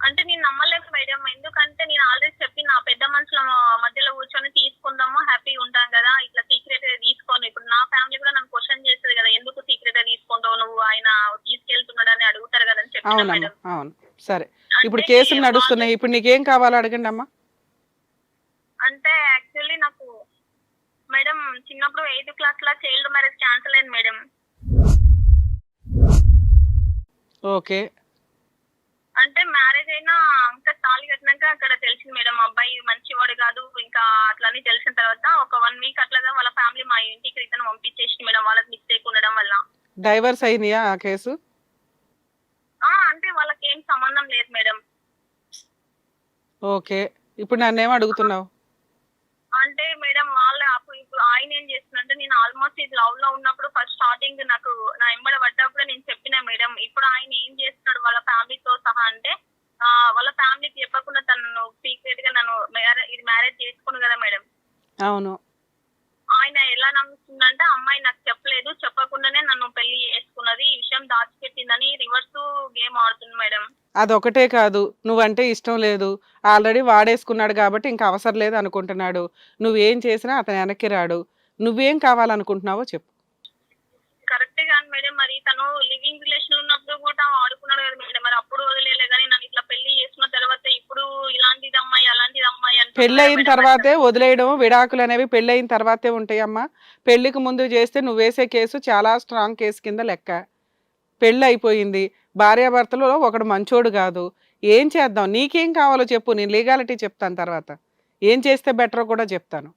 అంటే నేను నమ్మలేదు మేడం, ఎందుకంటే నేను ఆల్రెడీ చెప్పి నా పెద్ద మనుషుల మధ్యలో కూర్చొని తీసుకుందాము హ్యాపీగా ఉంటాం కదా, ఇట్లా సీక్రెట్ గా తీసుకోను. ఇప్పుడు నా ఫ్యామిలీ కూడా నన్ను క్వశ్చన్ చేస్తుంది కదా, ఎందుకు సీక్రెట్ గా తీసుకుంటావు నువ్వు, ఆయన తీసుకెళ్తున్నాడు అని అడుగుతారు కదా అని చెప్పాను మేడం. అవును, సరే. ఇప్పుడు కేసులు నడుస్తున్నాయి, ఇప్పుడు నీకేం కావాలో అడగండి అమ్మా. అంటే యాక్చువల్లీ నాకు మేడం చిన్నప్పుడు 8th class లా చైల్డ్ మ్యారేజ్ క్యాన్సిల్ అయింది మేడం. ఓకే. అంటే మ్యారేజ్ అయినా ఇంకా తాళి కట్టినాక అక్కడ తెలిసింది మేడం అబ్బాయి మంచివాడు కాదు, ఇంకా అట్లని తెలిసిన తర్వాత ఒక 1 week అట్లాగా వాళ్ళ ఫ్యామిలీ మా ఇంటికి రిటర్న్ పంపించేసి మేడం, వాళ్ళకి మిస్టేక్ ఉండడం వల్ల. డైవర్స్ అయినాయా ఆ కేసు? అంటే వాళ్ళకి ఏం సంబంధం లేదు మేడం. ఓకే. ఇప్పుడు నన్ను ఏం అడుగుతున్నావు? అంటే మేడం వాళ్ళ ఇప్పుడు ఆయన ఏం చేస్తున్నంటే, నేను ఆల్మోస్ట్ ఇది లవ్ లో ఉన్నప్పుడు ఫస్ట్ స్టార్టింగ్ నాకు నా ఎంబడ పడ్డప్పుడు నేను చెప్పిన మేడం, ఇప్పుడు ఆయన ఏం చేస్తున్నాడు వాళ్ళ ఫ్యామిలీతో సహా అంటే వాళ్ళ ఫ్యామిలీకి చెప్పకుండా తను సీక్రెట్ గా నన్ను ఇది మ్యారేజ్ చేసుకున్నాను కదా మేడం. అవును. ఆయన ఎలా నమ్ముతుందంటే అమ్మాయి నాకు చెప్పలేదు, చెప్పకుండానే నన్ను పెళ్లి చేసుకున్నది, ఈ విషయం దాచిపెట్టిందని రివర్స్ గేమ్ ఆడుతుంది మేడం. అదొకటే కాదు, నువ్వంటే ఇష్టం లేదు, ఆల్రెడీ వాడేసుకున్నాడు కాబట్టి ఇంకా అవసరం లేదు అనుకుంటున్నాడు. నువ్వేం చేసినా అతను వెనక్కి రాడు. నువ్వేం కావాలనుకుంటున్నావో చెప్పు. కరెక్టే కానీ మేడం, మరి తను లివింగ్ రిలేషన్ ఉన్నప్పుడు కూడా వాడుకున్నాడు కదా మేడం, మరి అప్పుడు వదిలేలే కానీ నన్ను ఇట్లా పెళ్లి చేసుకున్న తర్వాత ఇప్పుడు ఇలాంటిది అమ్మాయి అలాంటిది అమ్మాయి అని. పెళ్ళి అయిన తర్వాతే వదిలేయడం, విడాకులు అనేవి పెళ్ళి అయిన తర్వాతే ఉంటాయమ్మా. పెళ్లికి ముందు చేస్తే నువ్వు వేసే కేసు చాలా స్ట్రాంగ్ కేసు కింద లెక్క. పెళ్ళి అయిపోయింది, భార్యాభర్తలో ఒకడు మంచోడు కాదు, ఏం చేద్దాం, నీకేం కావాలో చెప్పు, నేను లీగాలిటీ చెప్తాను, తర్వాత ఏం చేస్తే బెటరో కూడా చెప్తాను.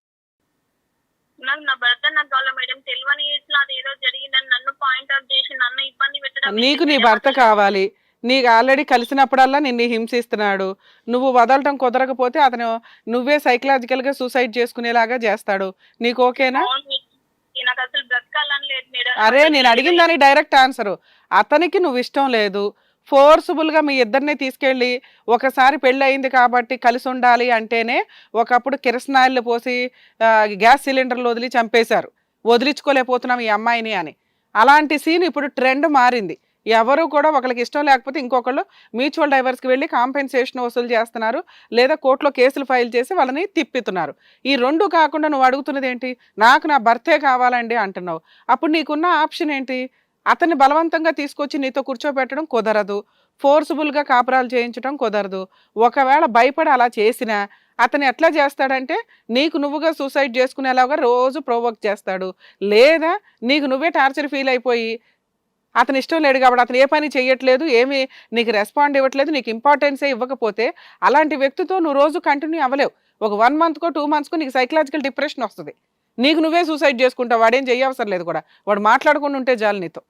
నాకు నా భర్త నాకు కావాలా మేడం. తెలియని ఏజ్ లో అది ఏదో జరిగిందని నన్ను పాయింట్ అవుట్ చేసి నన్ను ఇబ్బంది పెట్టడం నీకు ఎందుకు నీ మేడం భర్త అసలు? కావాలి, నీకు ఆల్రెడీ కలిసినప్పుడల్లా నిన్ను హింసిస్తున్నాడు, నువ్వు వదలటం కుదరకపోతే అతను నువ్వే సైకలాజికల్గా సూసైడ్ చేసుకునేలాగా చేస్తాడు, నీకు ఓకేనా? అవును మేడం. నాకు అసలు బ్రతకాలని లేదు మేడం. అరే అసలు నేను అడిగిన దానికి డైరెక్ట్ ఆన్సరు, అతనికి నువ్వు ఇష్టం లేదు, ఫోర్స్ఫుల్గా మీ ఇద్దరిని తీసుకెళ్ళి ఒకసారి పెళ్ళి అయింది కాబట్టి కలిసి ఉండాలి అంటేనే ఒకప్పుడు కిరసనాయిలు పోసి గ్యాస్ సిలిండర్లు వదిలి చంపేశారు, వదిలించుకోలేకపోతున్నాం ఈ అమ్మాయిని అని. అలాంటి సీన్ ఇప్పుడు ట్రెండ్ మారింది. ఎవరు కూడా ఒకరికి ఇష్టం లేకపోతే ఇంకొకళ్ళు మ్యూచువల్ డైవర్స్కి వెళ్ళి కాంపెన్సేషన్ వసూలు చేస్తున్నారు, లేదా కోర్టులో కేసులు ఫైల్ చేసి వాళ్ళని తిప్పుతున్నారు. ఈ రెండు కాకుండా నువ్వు అడుగుతున్నది ఏంటి, నాకు నా భర్తే కావాలండి అంటున్నావు. అప్పుడు నీకున్న ఆప్షన్ ఏంటి, అతన్ని బలవంతంగా తీసుకొచ్చి నీతో కూర్చోబెట్టడం కుదరదు, ఫోర్స్ఫుల్గా కాపురాలు చేయించడం కుదరదు. ఒకవేళ భయపడి అలా చేసినా అతను ఎట్లా చేస్తాడంటే నీకు నువ్వుగా సూసైడ్ చేసుకునేలాగా రోజు ప్రొవోక్ చేస్తాడు, లేదా నీకు నువ్వే టార్చర్ ఫీల్ అయిపోయి అతను ఇష్టం లేడు కాబట్టి అతను ఏ పని చేయట్లేదు, ఏమి నీకు రెస్పాండ్ ఇవ్వట్లేదు, నీకు ఇంపార్టెన్సే ఇవ్వకపోతే అలాంటి వ్యక్తితో నువ్వు రోజు కంటిన్యూ అవ్వలేవు. ఒక 1 మంత్కో 2 మంత్స్కో నీకు సైకలాజికల్ డిప్రెషన్ వస్తుంది, నీకు నువ్వే సూసైడ్ చేసుకుంటావు, వాడేం చేయవసరం లేదు కూడా, వాడు మాట్లాడుకుండా ఉంటే చాలు నీతో.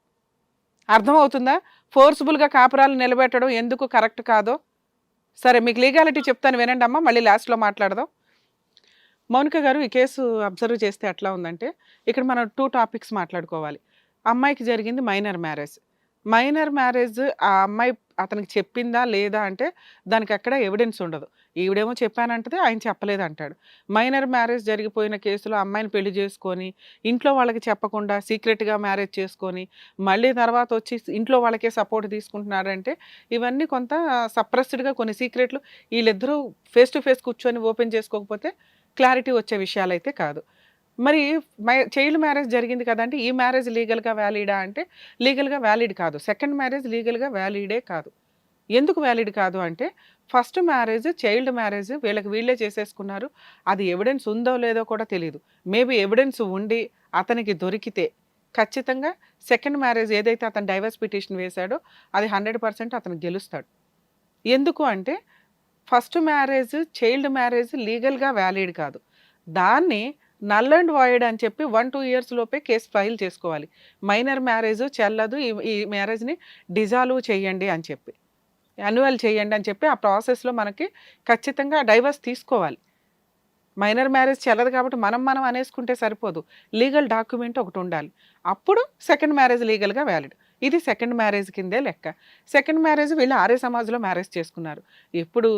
అర్థమవుతుందా? ఫోర్స్ఫుల్గా కాపురాలు నిలబెట్టడం ఎందుకు కరెక్ట్ కాదో. సరే మీకు లీగాలిటీ చెప్తాను వినండి అమ్మా, మళ్ళీ లాస్ట్లో మాట్లాడదాం. మౌనిక గారు, ఈ కేసు అబ్జర్వ్ చేస్తే ఎట్లా ఉందంటే ఇక్కడ మనం 2 టాపిక్స్ మాట్లాడుకోవాలి. అమ్మాయికి జరిగింది మైనర్ మ్యారేజ్. మైనర్ మ్యారేజ్ ఆ అమ్మాయి అతనికి చెప్పిందా లేదా అంటే దానికి ఎక్కడ ఎవిడెన్స్ ఉండదు. ఈవిడేమో చెప్పానంటది, ఆయన చెప్పలేదు అంటాడు. మైనర్ మ్యారేజ్ జరిగిపోయిన కేసులో అమ్మాయిని పెళ్లి చేసుకొని ఇంట్లో వాళ్ళకి చెప్పకుండా సీక్రెట్గా మ్యారేజ్ చేసుకొని మళ్ళీ తర్వాత వచ్చి ఇంట్లో వాళ్ళకే సపోర్ట్ తీసుకుంటున్నారంటే ఇవన్నీ కొంత సప్రెస్డ్గా కొన్ని సీక్రెట్లు వీళ్ళిద్దరూ ఫేస్ టు ఫేస్ కూర్చొని ఓపెన్ చేసుకోకపోతే క్లారిటీ వచ్చే విషయాలు అయితే కాదు. మరి చైల్డ్ మ్యారేజ్ జరిగింది కదంటే ఈ మ్యారేజ్ లీగల్గా వ్యాలిడా అంటే లీగల్గా వ్యాలిడ్ కాదు. సెకండ్ మ్యారేజ్ లీగల్గా వ్యాలిడే కాదు. ఎందుకు వ్యాలిడ్ కాదు అంటే ఫస్ట్ మ్యారేజ్ చైల్డ్ మ్యారేజ్ వీళ్ళే చేసేసుకున్నారు, అది ఎవిడెన్స్ ఉందో లేదో కూడా తెలియదు. మేబీ ఎవిడెన్స్ ఉండి అతనికి దొరికితే ఖచ్చితంగా సెకండ్ మ్యారేజ్ ఏదైతే అతను డైవర్స్ పిటిషన్ వేశాడో అది 100% అతను గెలుస్తాడు. ఎందుకు అంటే ఫస్ట్ మ్యారేజ్ చైల్డ్ మ్యారేజ్ లీగల్గా వ్యాలిడ్ కాదు, దాన్ని నల్ అండ్ వాయిడ్ అని చెప్పి 1-2 years లోపే కేసు ఫైల్ చేసుకోవాలి. మైనర్ మ్యారేజ్ చెల్లదు, ఈ మ్యారేజ్ని డిజాల్వ్ చేయండి అని చెప్పి, యాన్యువల్ చేయండి అని చెప్పి ఆ ప్రాసెస్లో మనకి ఖచ్చితంగా డైవర్స్ తీసుకోవాలి. మైనర్ మ్యారేజ్ చెల్లదు కాబట్టి మనం అనేసుకుంటే సరిపోదు, లీగల్ డాక్యుమెంట్ ఒకటి ఉండాలి, అప్పుడు సెకండ్ మ్యారేజ్ లీగల్గా వ్యాలిడ్. ఇది సెకండ్ మ్యారేజ్ కిందే లెక్క. సెకండ్ మ్యారేజ్ వీళ్ళు ఆర్య సమాజ్లో మ్యారేజ్ చేసుకున్నారు. ఎప్పుడు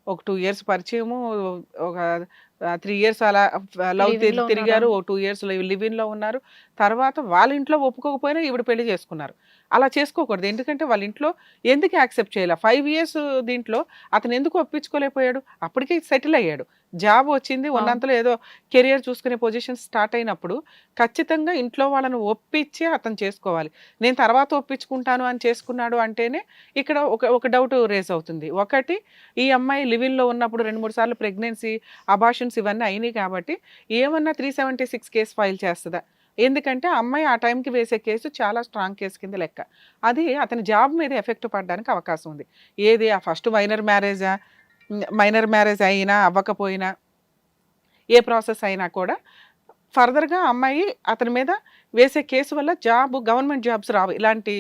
ఒక 2 years పరిచయము, ఒక 3 years అలా లవ్ తిరిగారు, ఓ 2 years లివిన్లో ఉన్నారు. తర్వాత వాళ్ళ ఇంట్లో ఒప్పుకోకపోయినా ఈవిడ పెళ్లి చేసుకున్నారు. అలా చేసుకోకూడదు, ఎందుకంటే వాళ్ళ ఇంట్లో ఎందుకు యాక్సెప్ట్ చేయాలి? 5 years దీంట్లో అతను ఎందుకు ఒప్పించుకోలేకపోయాడు? అప్పటికే సెటిల్ అయ్యాడు, జాబ్ వచ్చింది, ఉన్నంతలో ఏదో కెరియర్ చూసుకునే పొజిషన్ స్టార్ట్ అయినప్పుడు ఖచ్చితంగా ఇంట్లో వాళ్ళని ఒప్పించి అతను చేసుకోవాలి. నేను తర్వాత ఒప్పించుకుంటాను అని చేసుకున్నాడు అంటేనే ఇక్కడ ఒక డౌట్ రేస్ అవుతుంది. ఒకటి, ఈ అమ్మాయి లివిన్లో ఉన్నప్పుడు 2-3 సార్లు ప్రెగ్నెన్సీ, అబార్షన్స్ ఇవన్నీ అయినాయి కాబట్టి ఏమన్నా 376 కేసు ఫైల్ చేస్తుందా? ఎందుకంటే అమ్మాయి ఆ టైంకి వేసే కేసు చాలా స్ట్రాంగ్ కేసు కింద లెక్క, అది అతని జాబ్ మీద ఎఫెక్ట్ పడడానికి అవకాశం ఉంది. ఏది ఆ ఫస్ట్ మైనర్ మ్యారేజ్ అయినా అవ్వకపోయినా ఏ ప్రాసెస్ అయినా కూడా ఫర్దర్గా అమ్మాయి అతని మీద వేసే కేసు వల్ల గవర్నమెంట్ జాబ్స్ రావు ఇలాంటి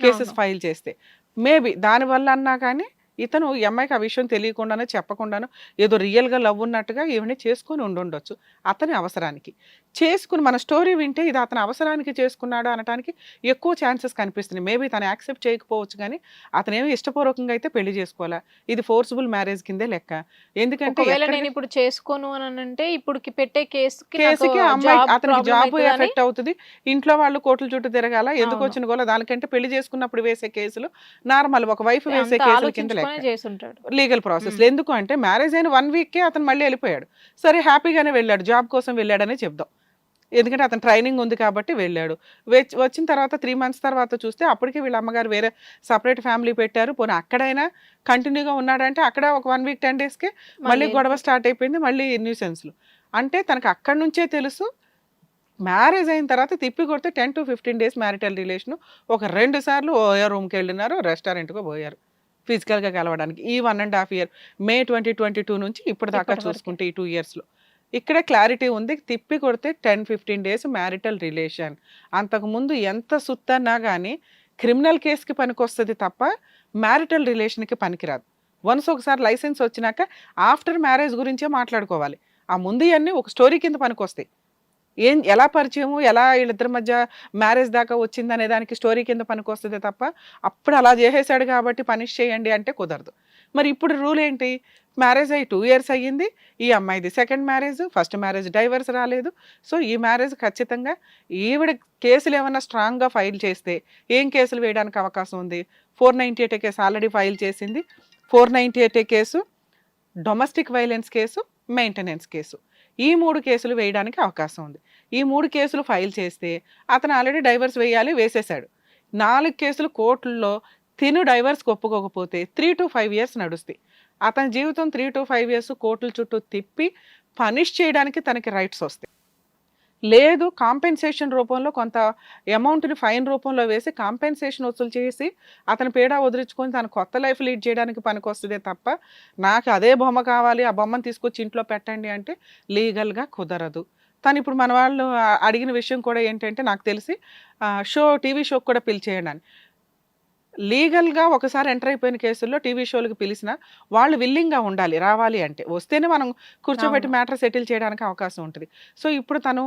కేసెస్ ఫైల్ చేస్తే. మేబీ దానివల్ల అన్నా కానీ ఇతను ఈ అమ్మాయికి ఆ విషయం తెలియకుండానో చెప్పకుండానో ఏదో రియల్గా లవ్ ఉన్నట్టుగా ఇవన్నీ చేసుకొని ఉండొచ్చు. అతని అవసరానికి చేసుకుని మన స్టోరీ వింటే ఇది అతని అవసరానికి చేసుకున్నాడు అనడానికి ఎక్కువ ఛాన్సెస్ కనిపిస్తున్నాయి. మేబీ తను యాక్సెప్ట్ చేయకపోవచ్చు, కానీ అతనేమి ఇష్టపూర్వకంగా అయితే పెళ్లి చేసుకోవాలా, ఇది ఫోర్స్ఫుల్ మ్యారేజ్ కిందే లెక్క. ఎందుకంటే నేను ఇప్పుడు చేసుకోను అని అంటే ఇప్పుడు పెట్టే కేసుకి అమ్మాయి అతనికి జాబ్ ఎఫెక్ట్ అవుతుంది, ఇంట్లో వాళ్ళు కోర్టుల చుట్టూ తిరగాల, ఎందుకు వచ్చిన గోల. దానికంటే పెళ్లి చేసుకున్నప్పుడు వేసే కేసులు నార్మల్, ఒక వైఫ్ వేసే కేసుల కింద లీగల్ ప్రాసెస్. ఎందుకు అంటే మ్యారేజ్ అయిన 1 weekకే అతను మళ్ళీ వెళ్ళిపోయాడు, సరే హ్యాపీగానే వెళ్ళాడు, జాబ్ కోసం వెళ్ళాడనే చెప్దాం, ఎందుకంటే అతను ట్రైనింగ్ ఉంది కాబట్టి వెళ్ళాడు. వచ్చిన తర్వాత 3 months తర్వాత చూస్తే అప్పటికే వీళ్ళ అమ్మగారు వేరే సపరేట్ ఫ్యామిలీ పెట్టారు. పోనీ అక్కడైనా కంటిన్యూగా ఉన్నాడంటే అక్కడ ఒక 1 week 10 daysకే మళ్ళీ గొడవ స్టార్ట్ అయిపోయింది, మళ్ళీ న్యూసెన్స్లు. అంటే తనకు అక్కడి నుంచే తెలుసు మ్యారేజ్ అయిన తర్వాత తిప్పి కొడితే 10 to 15 days మ్యారిటల్ రిలేషను, ఒక 2 సార్లు ఓ రూమ్కి వెళ్ళినారు, రెస్టారెంట్కో పోయారు. ఫిజికల్గా కలవడానికి. ఈ 1.5 year మే 2022 నుంచి ఇప్పుడు దాకా ఇప్పటి వరకే. చూసుకుంటే ఈ 2 yearsలో ఇక్కడే క్లారిటీ ఉంది. తిప్పి కొడితే 10-15 days మ్యారిటల్ రిలేషన్. అంతకుముందు ఎంత సుత్తన్నా కానీ క్రిమినల్ కేసుకి పనికొస్తుంది తప్ప మ్యారిటల్ రిలేషన్కి పనికిరాదు. వన్స్ ఒకసారి లైసెన్స్ వచ్చినాక ఆఫ్టర్ మ్యారేజ్ గురించే మాట్లాడుకోవాలి. ఆ ముందు ఇవన్నీ ఒక స్టోరీ కింద పనికొస్తాయి. ఎలా పరిచయము, ఎలా వీళ్ళిద్దరి మధ్య మ్యారేజ్ దాకా వచ్చింది అనే దానికి స్టోరీ కింద పనికొస్తుంది తప్ప అప్పుడు అలా చేసేసాడు కాబట్టి పనిష్ చేయండి అంటే కుదరదు. మరి ఇప్పుడు రూల్ ఏంటి? మ్యారేజ్ అయ్యి 2 years అయ్యింది. ఈ అమ్మాయిది second marriage, first marriage divorce రాలేదు. సో ఈ మ్యారేజ్ ఖచ్చితంగా ఈవిడ కేసులు ఏమన్నా స్ట్రాంగ్గా ఫైల్ చేస్తే ఏం కేసులు వేయడానికి అవకాశం ఉంది? 498 కేసు ఆల్రెడీ ఫైల్ చేసింది. 498 case, domestic violence case, maintenance case, ఈ 3 కేసులు వేయడానికి అవకాశం ఉంది. ఈ 3 కేసులు ఫైల్ చేస్తే అతను ఆల్రెడీ డైవర్స్ వేయాలి, వేసేసాడు. 4 కేసులు కోర్టుల్లో తిను డైవర్స్కి ఒప్పుకోకపోతే 3 to 5 years నడుస్తాయి. అతని జీవితం 3 to 5 years కోర్టుల చుట్టూ తిప్పి పనిష్ చేయడానికి తనకి రైట్స్ వస్తాయి. లేదు కాంపెన్సేషన్ రూపంలో కొంత అమౌంట్ని ఫైన్ రూపంలో వేసి కాంపెన్సేషన్ వసూలు చేసి అతని పీడ వదిలించుకొని తను కొత్త లైఫ్ లీడ్ చేయడానికి పనికొస్తుందే తప్ప నాకు అదే బొమ్మ కావాలి, ఆ బొమ్మను తీసుకొచ్చి ఇంట్లో పెట్టండి అంటే లీగల్గా కుదరదు. తను ఇప్పుడు మన వాళ్ళు అడిగిన విషయం కూడా ఏంటంటే నాకు తెలిసి టీవీ షోకి కూడా పిలిచేయండి అని. లీగల్గా ఒకసారి ఎంటర్ అయిపోయిన కేసుల్లో టీవీ షోలకు పిలిచిన వాళ్ళు విల్లింగ్గా ఉండాలి, రావాలి అంటే. వస్తేనే మనం కూర్చోబెట్టి మ్యాటర్ సెటిల్ చేయడానికి అవకాశం ఉంటుంది. సో ఇప్పుడు తను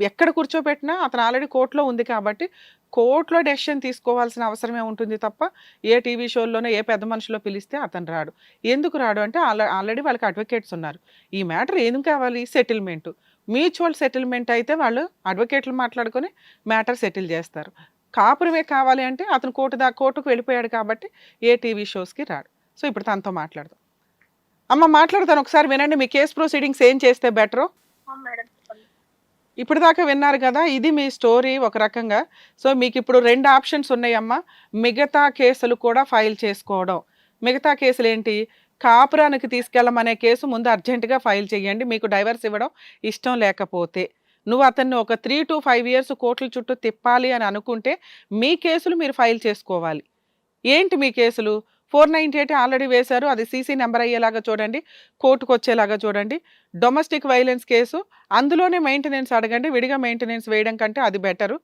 ఎక్కడ కూర్చోబెట్టినా అతను ఆల్రెడీ కోర్టులో ఉంది కాబట్టి కోర్టులో డెసిషన్ తీసుకోవాల్సిన అవసరమే ఉంటుంది తప్ప ఏ టీవీ షోల్లోనే ఏ పెద్ద మనుషులో పిలిస్తే అతను రాడు. ఎందుకు రాడు అంటే ఆల్రెడీ వాళ్ళకి అడ్వకేట్స్ ఉన్నారు. ఈ మ్యాటర్ ఏం కావాలి? సెటిల్మెంటు. మ్యూచువల్ సెటిల్మెంట్ అయితే వాళ్ళు అడ్వకేట్లు మాట్లాడుకొని మ్యాటర్ సెటిల్ చేస్తారు. కాపురమే కావాలి అంటే అతను కోర్టుకు వెళ్ళిపోయాడు కాబట్టి ఏ టీవీ షోస్కి రాడు. సో ఇప్పుడు తనతో మాట్లాడదాం. అమ్మ మాట్లాడతాను, ఒకసారి వినండి. మీ కేసు ప్రొసీడింగ్స్ ఏం చేస్తే బెటరో. మేడం చెప్పండి. ఇప్పుడు దాకా విన్నారు కదా, ఇది మీ స్టోరీ ఒక రకంగా. సో మీకు ఇప్పుడు 2 ఆప్షన్స్ ఉన్నాయమ్మా. మిగతా కేసులు కూడా ఫైల్ చేసుకోవడం. మిగతా కేసులు ఏంటి? కాపురానికి తీసుకెళ్ళమనే కేసు ముందు అర్జెంటుగా ఫైల్ చేయండి. మీకు డైవర్స్ ఇవ్వడం ఇష్టం లేకపోతే. నువ్వు అతన్ని ఒక 3 to 5 years కోర్టుల చుట్టూ తిప్పాలి అని అనుకుంటే మీ కేసులు మీరు ఫైల్ చేసుకోవాలి. ఏంటి మీ కేసులు? 498 ఆల్రెడీ వేశారు, అది సీసీ నెంబర్ అయ్యేలాగా చూడండి, కోర్టుకు వచ్చేలాగా చూడండి. డొమెస్టిక్ వైలెన్స్ కేసు, అందులోనే మెయింటెనెన్స్ అడగండి. విడిగా మెయింటెనెన్స్ వేయడం కంటే అది బెటరు.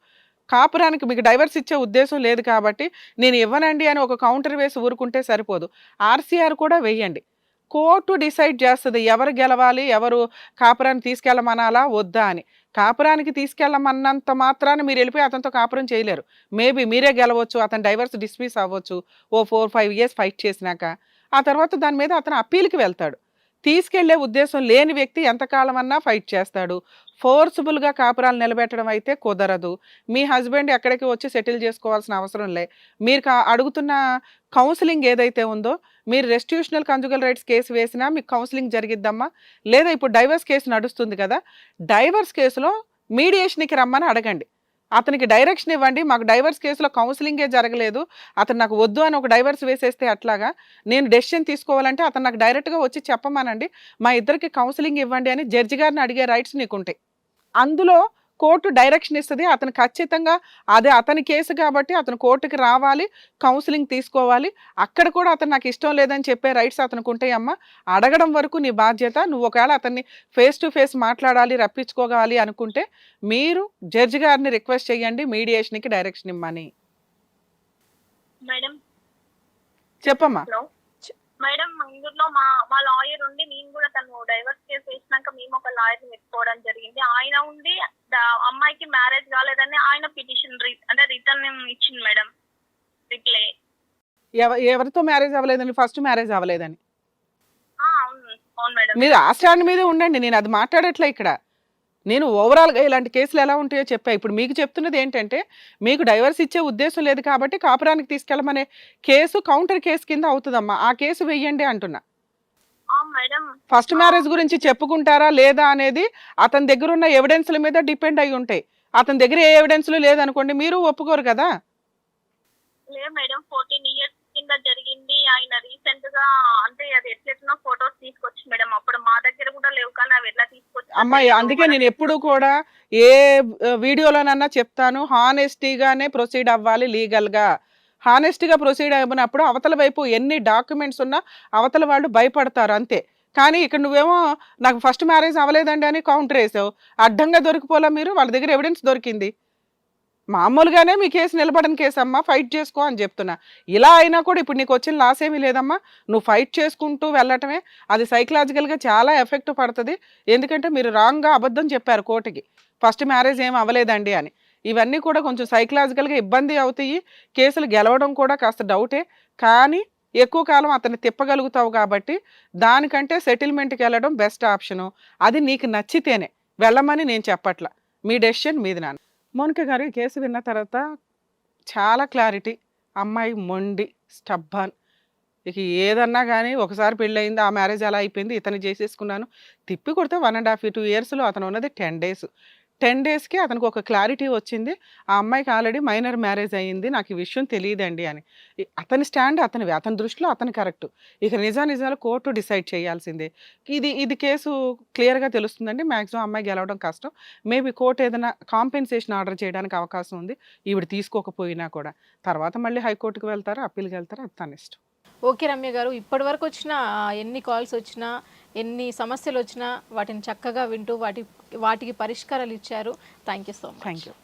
కాపురానికి మీకు డైవర్స్ ఇచ్చే ఉద్దేశం లేదు కాబట్టి నేను ఇవ్వనండి అని ఒక కౌంటర్ వేసి ఊరుకుంటే సరిపోదు. ఆర్సీఆర్ కూడా వేయండి. కోర్టు డిసైడ్ చేస్తుంది ఎవరు గెలవాలి, ఎవరు కాపురాన్ని తీసుకెళ్ళమనాలా వద్దా అని. కాపురానికి తీసుకెళ్ళమన్నంత మాత్రాన మీరు వెళ్ళిపోయి అతనితో కాపురం చేయలేరు. మేబీ మీరే గెలవచ్చు, అతను డైవర్స్ డిస్మిస్ అవ్వచ్చు ఓ 4-5 years ఫైట్ చేసినాక. ఆ తర్వాత దాని మీద అతను అప్పీల్కి వెళ్తాడు. తీసుకెళ్లే ఉద్దేశం లేని వ్యక్తి ఎంతకాలం అన్నా ఫైట్ చేస్తాడు. ఫోర్స్ఫుల్గా కాపురాలు నిలబెట్టడం అయితే కుదరదు. మీ హస్బెండ్ ఎక్కడికి వచ్చి సెటిల్ చేసుకోవాల్సిన అవసరం లే. మీరు అడుగుతున్న కౌన్సిలింగ్ ఏదైతే ఉందో, మీరు రెస్టిట్యూషనల్ కంజుగల్ రైట్స్ కేసు వేసినా మీకు కౌన్సిలింగ్ జరిగిద్దమ్మా. లేదా ఇప్పుడు డైవర్స్ కేసు నడుస్తుంది కదా, డైవర్స్ కేసులో మీడియేషన్కి రమ్మని అడగండి. అతనికి డైరెక్షన్ ఇవ్వండి. మాకు డైవర్స్ కేసులో కౌన్సిలింగే జరగలేదు, అతను నాకు వద్దు అని ఒక డైవర్స్ వేసేస్తే అట్లాగా నేను డెసిషన్ తీసుకోవాలంటే అతను నాకు డైరెక్ట్గా వచ్చి చెప్పమానండి, మా ఇద్దరికి కౌన్సిలింగ్ ఇవ్వండి అని జడ్జి గారిని అడిగే రైట్స్ నీకుంటాయి. అందులో కోర్టు డైరెక్షన్ ఇస్తుంది. అతను ఖచ్చితంగా అదే అతని కేసు కాబట్టి అతను కోర్టుకి రావాలి, కౌన్సిలింగ్ తీసుకోవాలి. అక్కడ కూడా అతను నాకు ఇష్టం లేదని చెప్పే రైట్స్ అతనికి ఉంటాయమ్మా. అడగడం వరకు నీ బాధ్యత. నువ్వు ఒకవేళ అతన్ని ఫేస్ టు ఫేస్ మాట్లాడాలి, రప్పించుకోవాలి అనుకుంటే మీరు జడ్జి గారిని రిక్వెస్ట్ చేయండి మీడియేషన్కి డైరెక్షన్ ఇమ్మని. మేడం చెప్పమ్మా. మేడం ఇందులో మా లాయర్ ఉండి, నేను కూడా తను డైవర్స్ కేసు వేసినాక మేము ఒక లాయర్ని పెట్టుకోవడం జరిగింది. ఆయన ఉండి అమ్మాయికి మ్యారేజ్ కాలేదని ఆయన పిటిషన్ అంటే రిటర్న్ ఇచ్చింది మేడం, రిప్లై. ఎవరితో మ్యారేజ్ అవ్వలేదని? ఫస్ట్ మ్యారేజ్ అవ్వలేదని. అవును మేడం. మీరు ఆ స్టాండ్ మీద ఉండండి, నేను అది మాట్లాడట్లే ఇక్కడ. నేను ఓవరాల్గా ఇలాంటి కేసులు ఎలా ఉంటాయో చెప్పా. ఇప్పుడు మీకు చెప్తున్నది ఏంటంటే మీకు డైవర్స్ ఇచ్చే ఉద్దేశం లేదు కాబట్టి కాపురానికి తీసుకెళ్ళమనే కేసు కౌంటర్ కేసు కింద అవుతుందమ్మా. ఆ కేసు వెయ్యండి అంటున్నా. ఫస్ట్ మ్యారేజ్ గురించి చెప్పుకుంటారా లేదా అనేది అతని దగ్గర ఉన్న ఎవిడెన్స్ల మీద డిపెండ్ అయి ఉంటాయి. అతని దగ్గర ఏ ఎవిడెన్స్లు లేదనుకోండి, మీరు ఒప్పుకోరు కదా. లేదు మేడం, 14 years కింద జరిగింది. ఆయన రీసెంట్ గా అంటే అది ఎట్లెట్లా ఫోటోస్ తీసుకొచ్చి మేడం, అప్పుడు మా దగ్గర కూడా లేవు కానీ అవి ఎట్లా తీసుకొచ్చి. అమ్మాయి అందుకే నేను ఎప్పుడు కూడా ఏ వీడియోలోనన్నా చెప్తాను, హానెస్టీగానే ప్రొసీడ్ అవ్వాలి లీగల్గా. హానెస్ట్గా ప్రొసీడ్ అయినప్పుడు అవతల వైపు ఎన్ని డాక్యుమెంట్స్ ఉన్నా అవతల వాళ్ళు భయపడతారు అంతే. కానీ ఇక్కడ నువ్వేమో నాకు ఫస్ట్ మ్యారేజ్ అవ్వలేదండి అని కౌంటర్ వేసావు. అడ్డంగా దొరికిపోలా మీరు, వాళ్ళ దగ్గర ఎవిడెన్స్ దొరికింది. మామూలుగానే మీ కేసు నిలబడని కేసు అమ్మా, ఫైట్ చేసుకో అని చెప్తున్నా. ఇలా అయినా కూడా ఇప్పుడు నీకు వచ్చిన లాస్ ఏమీ లేదమ్మా, నువ్వు ఫైట్ చేసుకుంటూ వెళ్ళటమే. అది సైకలాజికల్గా చాలా ఎఫెక్ట్ పడుతుంది. ఎందుకంటే మీరు రాంగ్గా అబద్ధం చెప్పారు కోర్టుకి, ఫస్ట్ మ్యారేజ్ ఏం అవ్వలేదండి అని. ఇవన్నీ కూడా కొంచెం సైకలాజికల్గా ఇబ్బంది అవుతాయి. కేసులు గెలవడం కూడా కాస్త డౌటే. కానీ ఎక్కువ కాలం అతన్ని తిప్పగలుగుతావు కాబట్టి దానికంటే సెటిల్మెంట్కి వెళ్ళడం బెస్ట్ ఆప్షను. అది నీకు నచ్చితేనే వెళ్ళమని నేను చెప్పట్లా, మీ డెసిషన్ మీది నాన్న. మౌనిక గారు, ఈ కేసు విన్న తర్వాత చాలా క్లారిటీ. అమ్మాయి మొండి, స్టబ్బాన్. ఇక ఏదన్నా కానీ ఒకసారి పెళ్ళయింది, ఆ మ్యారేజ్ అలా అయిపోయింది, ఇతను చేసేసుకున్నాను. తిప్పి కొడితే 1.5 2 yearsలో అతను ఉన్నది 10 days. 10 daysకి అతనికి ఒక క్లారిటీ వచ్చింది. ఆ అమ్మాయికి ఆల్రెడీ మైనర్ మ్యారేజ్ అయ్యింది, నాకు ఈ విషయం తెలియదండి అని. అతని స్టాండ్ అతనివి, అతని దృష్టిలో అతను కరెక్ట్. ఇక నిజాలు కోర్టు డిసైడ్ చేయాల్సిందే. ఇది కేసు క్లియర్గా తెలుస్తుందండి. మ్యాక్సిమం అమ్మాయి గెలవడం కష్టం. మేబీ కోర్టు ఏదైనా కాంపెన్సేషన్ ఆర్డర్ చేయడానికి అవకాశం ఉంది, ఈవిడ తీసుకోకపోయినా కూడా. తర్వాత మళ్ళీ హైకోర్టుకు వెళ్తారు, అప్పీల్కి వెళ్తారు, అది తన ఇష్టం. ఓకే రమ్య గారు, ఇప్పటి వరకు వచ్చిన ఎన్ని కాల్స్ వచ్చినా, ఎన్ని సమస్యలు వచ్చినా వాటిని చక్కగా వింటూ వాటికి పరిష్కారాలు ఇచ్చారు. Thank you so much. Thank you.